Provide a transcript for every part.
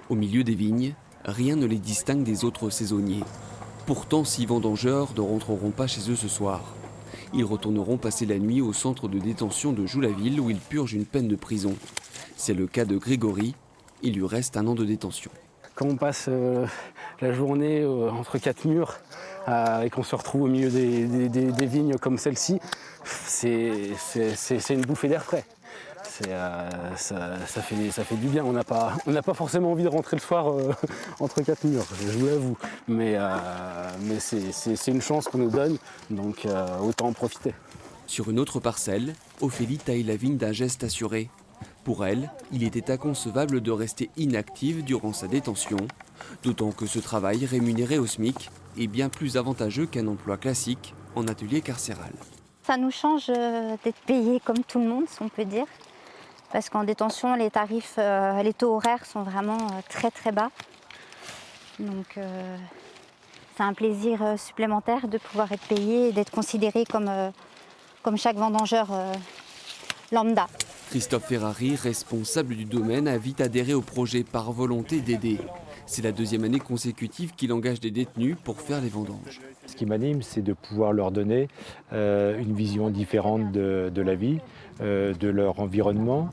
Au milieu des vignes, rien ne les distingue des autres saisonniers. Pourtant, 6 vendangeurs ne rentreront pas chez eux ce soir. Ils retourneront passer la nuit au centre de détention de Joux-la-Ville où ils purgent une peine de prison. C'est le cas de Grégory. Il lui reste 1 an de détention. Quand on passe la journée entre 4 murs et qu'on se retrouve au milieu des vignes comme celle-ci, c'est une bouffée d'air frais. Ça fait du bien. On n'a pas forcément envie de rentrer le soir entre 4 murs, je vous l'avoue. Mais c'est une chance qu'on nous donne, donc autant en profiter. Sur une autre parcelle, Ophélie taille la vigne d'un geste assuré. Pour elle, il était inconcevable de rester inactive durant sa détention, d'autant que ce travail rémunéré au SMIC est bien plus avantageux qu'un emploi classique en atelier carcéral. Ça nous change d'être payés comme tout le monde, si on peut dire. Parce qu'en détention, les tarifs, les taux horaires sont vraiment très très bas. Donc c'est un plaisir supplémentaire de pouvoir être payé et d'être considéré comme chaque vendangeur lambda. Christophe Ferrari, responsable du domaine, a vite adhéré au projet par volonté d'aider. C'est la 2e année consécutive qu'il engage des détenus pour faire les vendanges. Ce qui m'anime, c'est de pouvoir leur donner une vision différente de la vie, de leur environnement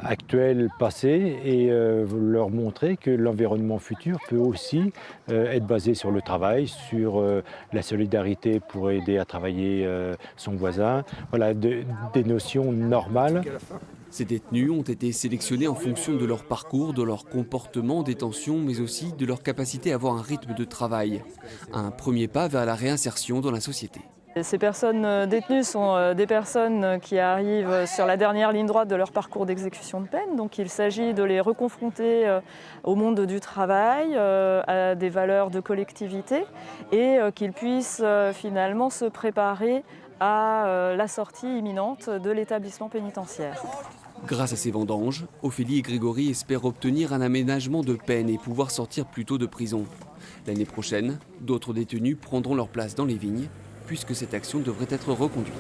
actuel, passé, et leur montrer que l'environnement futur peut aussi être basé sur le travail, sur la solidarité pour aider à travailler son voisin. Voilà, des notions normales. Ces détenus ont été sélectionnés en fonction de leur parcours, de leur comportement en détention, mais aussi de leur capacité à avoir un rythme de travail. Un premier pas vers la réinsertion dans la société. Ces personnes détenues sont des personnes qui arrivent sur la dernière ligne droite de leur parcours d'exécution de peine. Donc il s'agit de les reconfronter au monde du travail, à des valeurs de collectivité et qu'ils puissent finalement se préparer à la sortie imminente de l'établissement pénitentiaire. Grâce à ces vendanges, Ophélie et Grégory espèrent obtenir un aménagement de peine et pouvoir sortir plus tôt de prison. L'année prochaine, d'autres détenus prendront leur place dans les vignes, puisque cette action devrait être reconduite.